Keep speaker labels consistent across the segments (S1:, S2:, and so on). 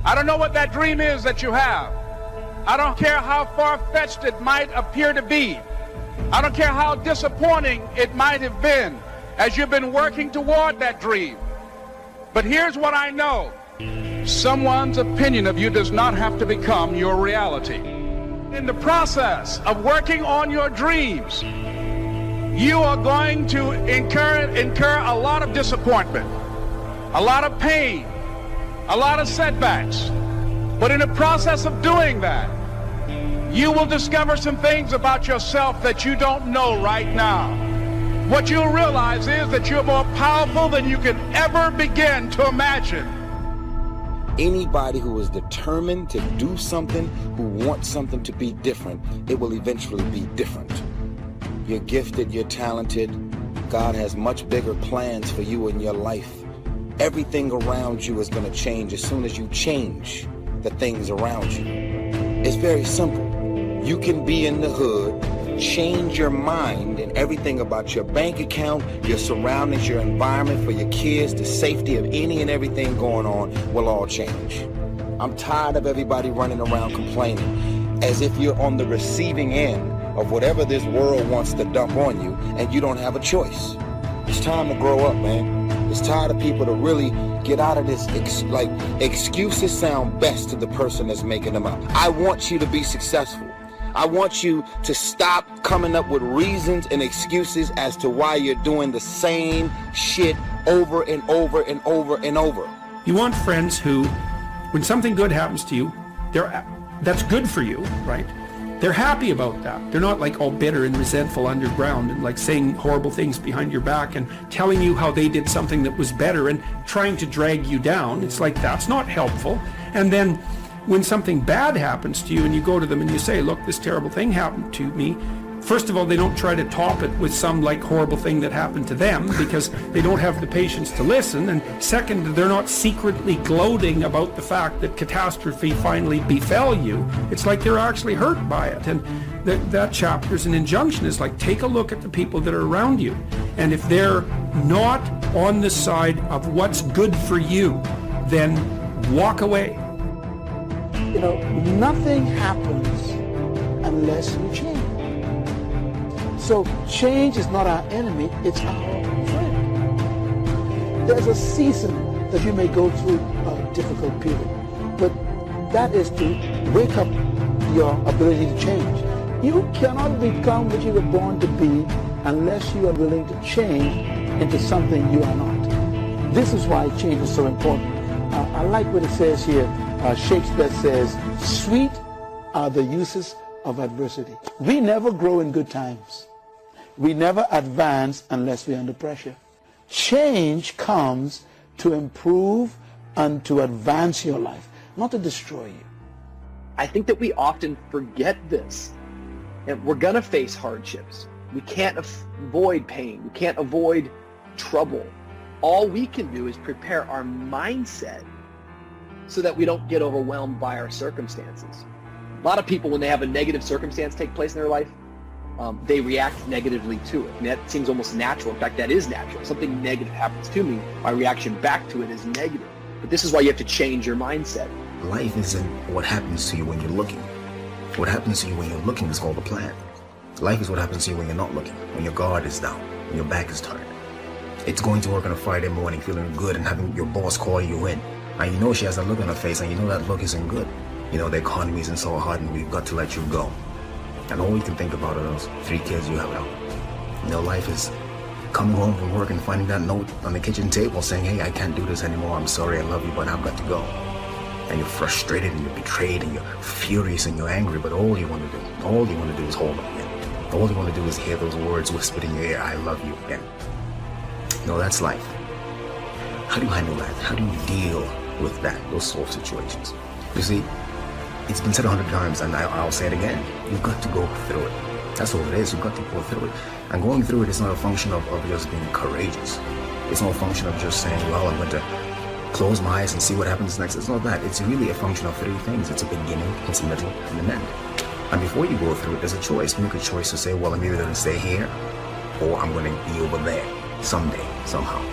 S1: I don't know what that dream is that you have. I don't care how far-fetched it might appear to be. I don't care how disappointing it might have been as you've been working toward that dream. But here's what I know. Someone's opinion of you does not have to become your reality. In the process of working on your dreams, you are going to incur a lot of disappointment, a lot of pain, a lot of setbacks. But in the process of doing that, you will discover some things about yourself that you don't know right now. What you'll realize is that you're more powerful than you can ever begin to imagine.
S2: Anybody who is determined to do something, who wants something to be different, it will eventually be different. You're gifted, you're talented. God has much bigger plans for you in your life. Everything around you is going to change as soon as you change the things around you. It's very simple. You can be in the hood, change your mind and everything about your bank account, your surroundings, your environment for your kids, the safety of any and everything going on will all change. I'm tired of everybody running around complaining as if you're on the receiving end of whatever this world wants to dump on you and you don't have a choice. It's time to grow up, man. It's tired of people to really get out of this, excuses sound best to the person that's making them up. I want you to be successful. I want you to stop coming up with reasons and excuses as to why you're doing the same shit over and over and over and over.
S3: You want friends who, when something good happens to you, that's good for you, right? They're happy about that. They're not like all bitter and resentful underground and like saying horrible things behind your back and telling you how they did something that was better and trying to drag you down. It's like, that's not helpful. And then when something bad happens to you and you go to them and you say, look, this terrible thing happened to me, first of all, they don't try to top it with some like horrible thing that happened to them because they don't have the patience to listen. And second, they're not secretly gloating about the fact that catastrophe finally befell you. It's like they're actually hurt by it. And that chapter's an injunction. Is like, take a look at the people that are around you. And if they're not on the side of what's good for you, then walk away.
S4: You know, nothing happens unless you change. So change is not our enemy, it's our friend. There's a season that you may go through a difficult period, but that is to wake up your ability to change. You cannot become what you were born to be unless you are willing to change into something you are not. This is why change is so important. I like what it says here. Shakespeare says, sweet are the uses of adversity. We never grow in good times. We never advance unless we're under pressure. Change comes to improve and to advance your life, not to destroy you.
S5: I think that we often forget this. And we're going to face hardships. We can't avoid pain. We can't avoid trouble. All we can do is prepare our mindset so that we don't get overwhelmed by our circumstances. A lot of people, when they have a negative circumstance take place in their life, they react negatively to it. And that seems almost natural. In fact, that is natural. Something negative happens to me, my reaction back to it is negative. But this is why you have to change your mindset.
S6: Life isn't what happens to you when you're looking. What happens to you when you're looking is called a plan. Life is what happens to you when you're not looking, when your guard is down, when your back is turned. It's going to work on a Friday morning feeling good and having your boss call you in. And you know she has a look on her face and you know that look isn't good. You know the economy isn't so hard and we've got to let you go. And all you can think about are those 3 kids you have now. You know, life is coming home from work and finding that note on the kitchen table saying, hey, I can't do this anymore. I'm sorry, I love you, but I've got to go. And you're frustrated and you're betrayed and you're furious and you're angry, but all you want to do is hold them again. All you want to do is hear those words whispered in your ear, I love you again. You know, that's life. How do you handle that? How do you deal with that, those sort of situations? You see, it's been said 100 times and I'll say it again. You've got to go through it. That's all it is. You've got to go through it. And going through it is not a function of just being courageous. It's not a function of just saying, well, I'm going to close my eyes and see what happens next. It's not that. It's really a function of 3 things. It's a beginning, it's a middle, and an end. And before you go through it, there's a choice. Make a choice to say, well, I'm either going to stay here or I'm going to be over there someday, somehow.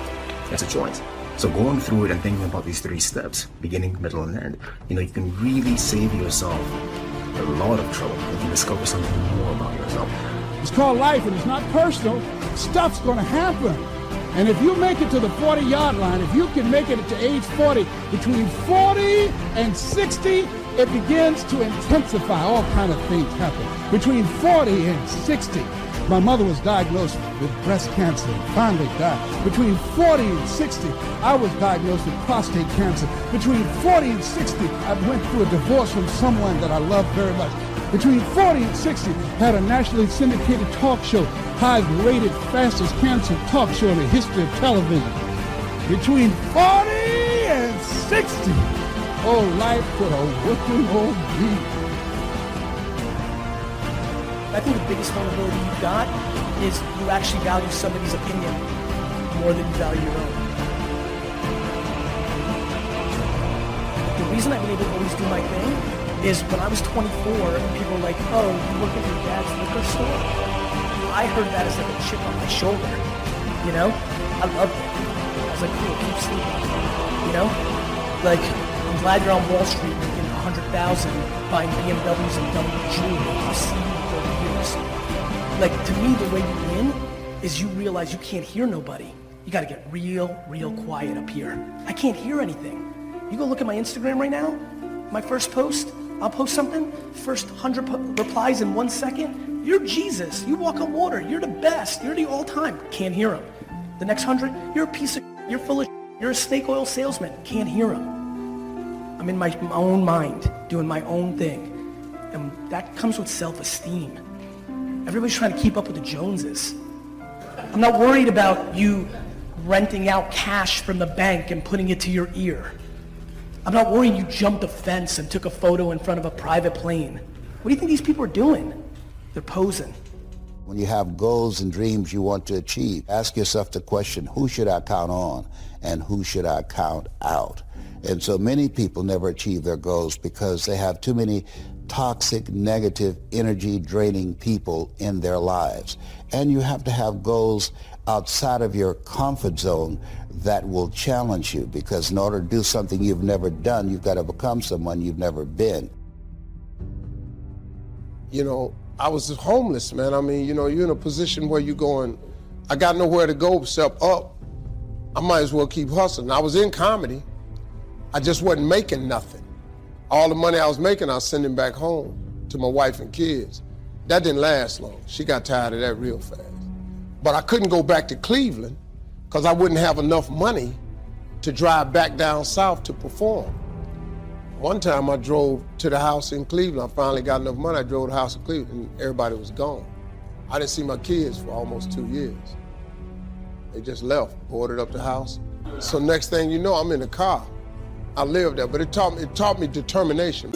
S6: It's a choice. So going through it and thinking about these 3 steps, beginning, middle, and end, you can really save yourself a lot of trouble. You can discover something more about yourself.
S7: It's called life, and it's not personal. Stuff's going to happen. And if you make it to the 40-yard line, if you can make it to age 40, between 40 and 60, it begins to intensify. All kind of things happen. Between 40 and 60, my mother was diagnosed with breast cancer and finally died. Between 40 and 60, I was diagnosed with prostate cancer. Between 40 and 60, I went through a divorce from someone that I loved very much. Between 40 and 60, had a nationally syndicated talk show, highest rated, fastest cancer talk show in the history of television. Between 40 and 60, oh, life put a whooping on me.
S8: I think the biggest vulnerability you've got is you actually value somebody's opinion more than you value your own. The reason I've been able to always do my thing is when I was 24 and people were like, oh, you work at your dad's liquor store? I heard that as like a chip on my shoulder, you know? I loved it. I was like, cool, keep sleeping, you know? Like, I'm glad you're on Wall Street making $100,000 buying BMWs and double jewelry. I'll see you in 30 years. Like, to me, the way you win is you realize you can't hear nobody. You gotta get real quiet up here. I can't hear anything. You go look at my Instagram right now, my first post, I'll post something, first 100 replies in 1 second. You're Jesus, you walk on water, you're the best, you're the all-time. Can't hear him. The next 100, you're a piece of, you're full of, you're a snake oil salesman. Can't hear him. I'm in my own mind, doing my own thing. And that comes with self-esteem. Everybody's trying to keep up with the Joneses. I'm not worried about you renting out cash from the bank and putting it to your ear. I'm not worried you jumped a fence and took a photo in front of a private plane. What do you think these people are doing? They're posing.
S9: When you have goals and dreams you want to achieve, ask yourself the question, who should I count on and who should I count out? And so many people never achieve their goals because they have too many toxic, negative, energy-draining people in their lives. And you have to have goals outside of your comfort zone that will challenge you, because in order to do something you've never done, you've got to become someone you've never been.
S10: You know, I was homeless, man. I mean, you know, you're in a position where you're going, I got nowhere to go except up. I might as well keep hustling. I was in comedy. I just wasn't making nothing. All the money I was making, I was sending back home to my wife and kids. That didn't last long. She got tired of that real fast. But I couldn't go back to Cleveland because I wouldn't have enough money to drive back down south to perform. One time I drove to the house in Cleveland. I finally got enough money. I drove to the house in Cleveland and everybody was gone. I didn't see my kids for almost 2 years. They just left, boarded up the house. So next thing you know, I'm in the car. I lived there, but it taught me determination.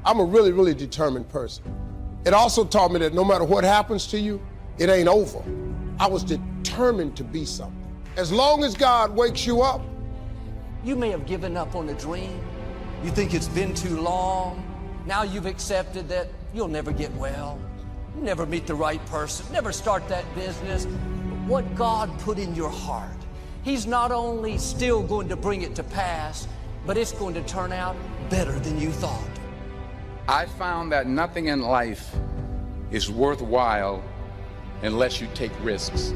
S10: I'm a really, really determined person. It also taught me that no matter what happens to you, it ain't over. I was determined to be something. As long as God wakes you up.
S11: You may have given up on a dream. You think it's been too long. Now you've accepted that you'll never get well, never meet the right person, never start that business. But what God put in your heart, He's not only still going to bring it to pass, but it's going to turn out better than you thought.
S1: I found that nothing in life is worthwhile unless you take risks.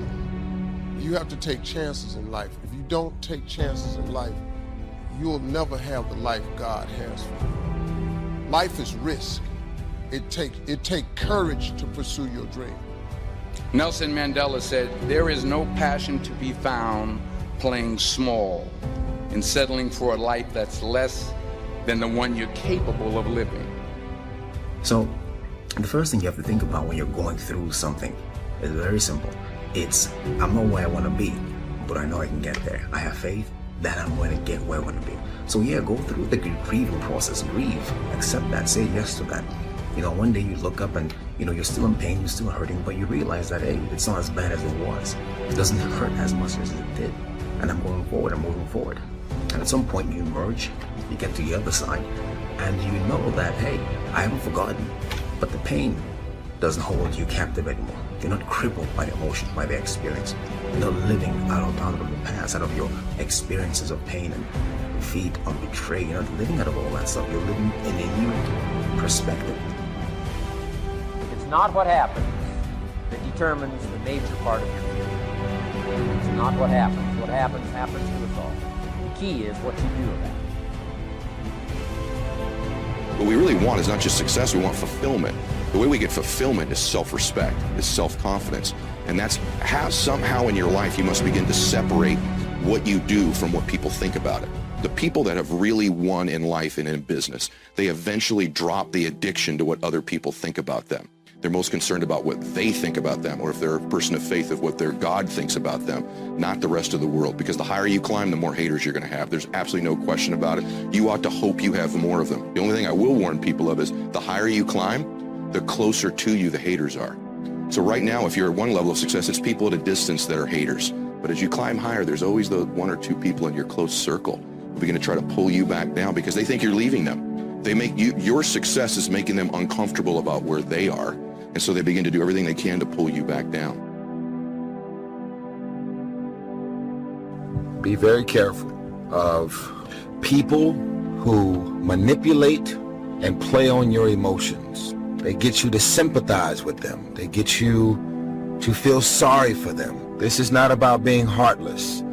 S10: You have to take chances in life. If you don't take chances in life, you'll never have the life God has for you. Life is risk. It takes courage to pursue your dream.
S1: Nelson Mandela said, "There is no passion to be found playing small and settling for a life that's less than the one you're capable of living."
S6: So, the first thing you have to think about when you're going through something is very simple. It's, I'm not where I want to be, but I know I can get there. I have faith that I'm going to get where I want to be. So yeah, go through the grieving process. Grieve. Accept that. Say yes to that. You know, one day you look up and, you know, you're still in pain, you're still hurting, but you realize that, hey, it's not as bad as it was. It doesn't hurt as much as it did. And I'm going forward, I'm moving forward. And at some point you emerge, you get to the other side, and you know that, hey, I haven't forgotten, but the pain doesn't hold you captive anymore. You're not crippled by the emotions, by the experience. You're not living out of the past, out of your experiences of pain and defeat or betrayal. You're not living out of all that stuff. You're living in a new perspective.
S12: It's not what happens that determines the major part of your future. It's not what happens. What happens to us all. The key is what you do about it.
S13: What we really want is not just success, we want fulfillment. The way we get fulfillment is self-respect, is self-confidence. And that's how somehow in your life you must begin to separate what you do from what people think about it. The people that have really won in life and in business, they eventually drop the addiction to what other people think about them. They're most concerned about what they think about them, or if they're a person of faith, of what their God thinks about them, not the rest of the world. Because the higher you climb, the more haters you're going to have. There's absolutely no question about it. You ought to hope you have more of them. The only thing I will warn people of is the higher you climb, the closer to you the haters are. So right now, if you're at one level of success, it's people at a distance that are haters. But as you climb higher, there's always the one or two people in your close circle who begin to try to pull you back down because they think you're leaving them. They make you, your success is making them uncomfortable about where they are. And so they begin to do everything they can to pull you back down.
S2: Be very careful of people who manipulate and play on your emotions. They get you to sympathize with them. They get you to feel sorry for them. This is not about being heartless.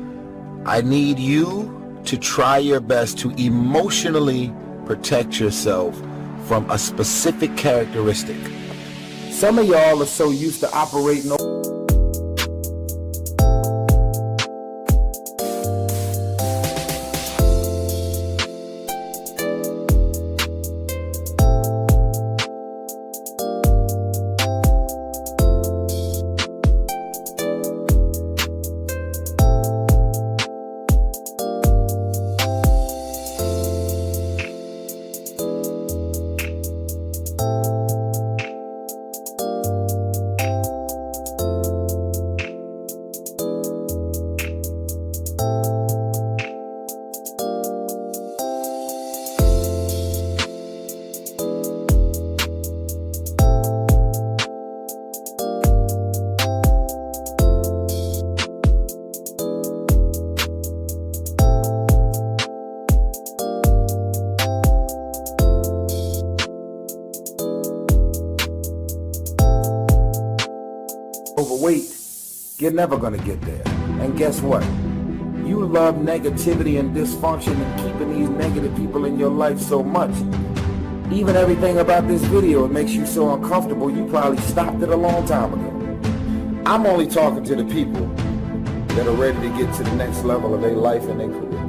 S2: I need you to try your best to emotionally protect yourself from a specific characteristic. Some of y'all are so used to operating overweight, you're never going to get there. And guess what? You love negativity and dysfunction and keeping these negative people in your life so much. Even everything about this video, it makes you so uncomfortable, you probably stopped it a long time ago. I'm only talking to the people that are ready to get to the next level of their life and their career.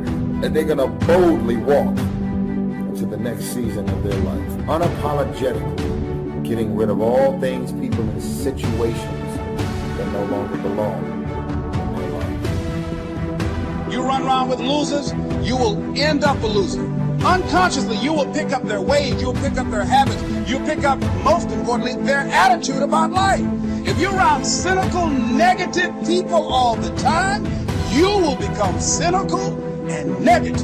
S2: And they're going to boldly walk into the next season of their life, unapologetically, getting rid of all things, people, and situations that no longer belong in their life.
S1: You run around with losers, you will end up a loser. Unconsciously, you will pick up their ways, you'll pick up their habits, you'll pick up, most importantly, their attitude about life. If you're around cynical, negative people all the time, you will become cynical and negative.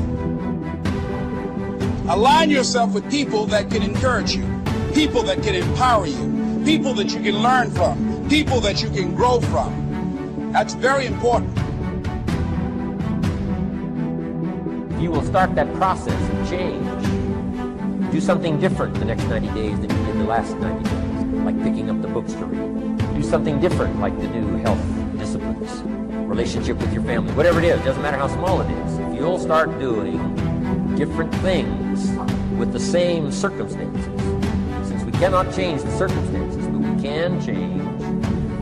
S1: Align yourself with people that can encourage you, people that can empower you, people that you can learn from, people that you can grow from. That's very important.
S12: You will start that process of change. Do something different the next 90 days than you did the last 90 days, like picking up the books to read. Do something different, like the new health disciplines, relationship with your family, whatever it is, doesn't matter how small it is. If you'll start doing different things with the same circumstances, since we cannot change the circumstances, but we can change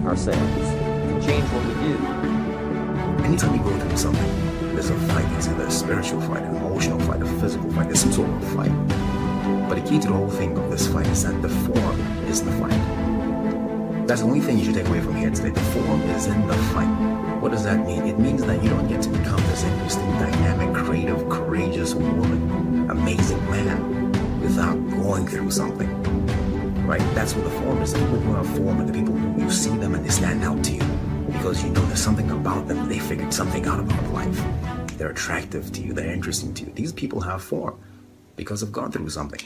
S12: ourselves, we can change what we do.
S6: Anytime you go through something, there's a fight. It's either a spiritual fight, an emotional fight, a physical fight. There's some sort of fight. But the key to the whole thing of this fight is that the form is the fight. That's the only thing you should take away from here today. The form is in the fight. What does that mean? It means that you don't get to become this interesting, dynamic, creative, courageous woman, amazing man, without going through something. Right? That's what the form is. The people who have form are the people who you see them and they stand out to you because you know there's something about them. They figured something out about life. They're attractive to you. They're interesting to you. These people have form because they've gone through something.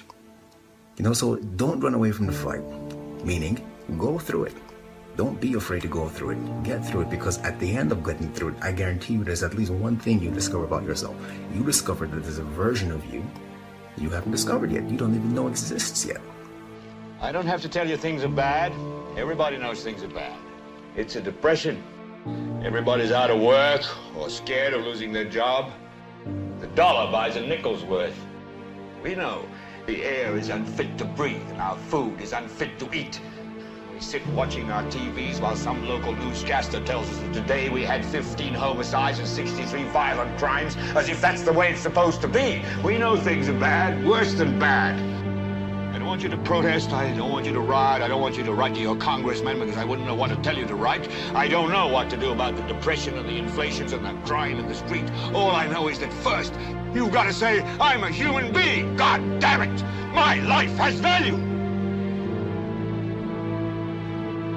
S6: You know, so don't run away from the fight. Meaning, go through it. Don't be afraid to go through it. Get through it, because at the end of getting through it, I guarantee you there's at least one thing you discover about yourself. You discover that there's a version of you you haven't discovered yet. You don't even know exists yet.
S14: I don't have to tell you things are bad. Everybody knows things are bad. It's a depression. Everybody's out of work or scared of losing their job. The dollar buys a nickel's worth. We know the air is unfit to breathe and our food is unfit to eat. We sit watching our TVs while some local newscaster tells us that today we had 15 homicides and 63 violent crimes, as if that's the way it's supposed to be. We know things are bad, worse than bad. I don't want you to protest, I don't want you to riot, I don't want you to write to your congressman because I wouldn't know what to tell you to write. I don't know what to do about the depression and the inflations and the crime in the street. All I know is that first, you've got to say, I'm a human being. God damn it, my life has value.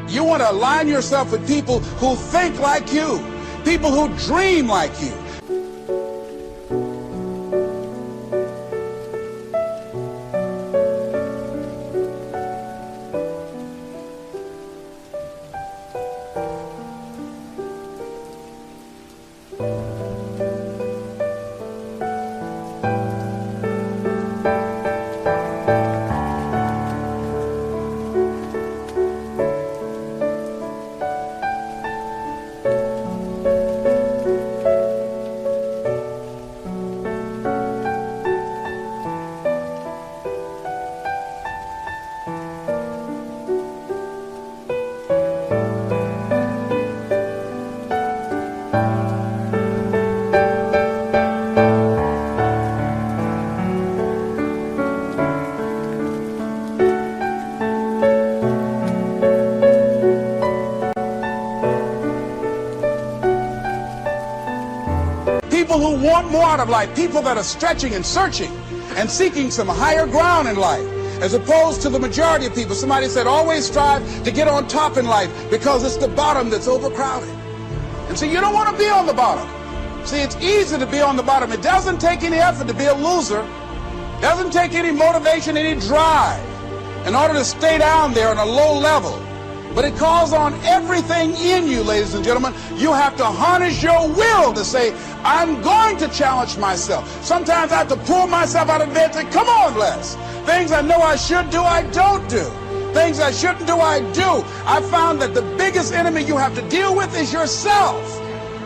S1: You want to align yourself with people who think like you, people who dream like you. People who want more out of life, people that are stretching and searching and seeking some higher ground in life, as opposed to the majority of people. Somebody said always strive to get on top in life because it's the bottom that's overcrowded. And so you don't want to be on the bottom. See, it's easy to be on the bottom. It doesn't take any effort to be a loser. It doesn't take any motivation, any drive in order to stay down there on a low level. But it calls on everything in you, ladies and gentlemen. You have to harness your will to say, I'm going to challenge myself. Sometimes I have to pull myself out of bed and say, come on, Les. Things I know I should do, I don't do. Things I shouldn't do, I do. I found that the biggest enemy you have to deal with is yourself.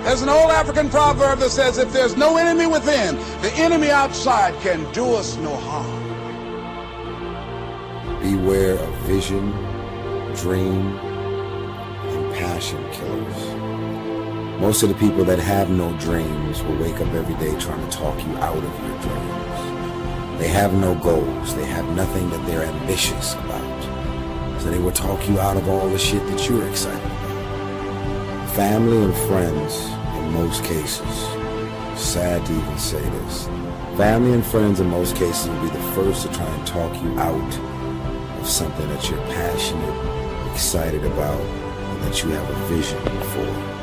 S1: There's an old African proverb that says, if there's no enemy within, the enemy outside can do us no harm.
S2: Beware of vision, dream, and passion killers. Most of the people that have no dreams will wake up every day trying to talk you out of your dreams. They have no goals. They have nothing that they're ambitious about. So they will talk you out of all the shit that you're excited about. Family and friends, in most cases, sad to even say this, family and friends in most cases will be the first to try and talk you out of something that you're passionate, excited about, and that you have a vision for.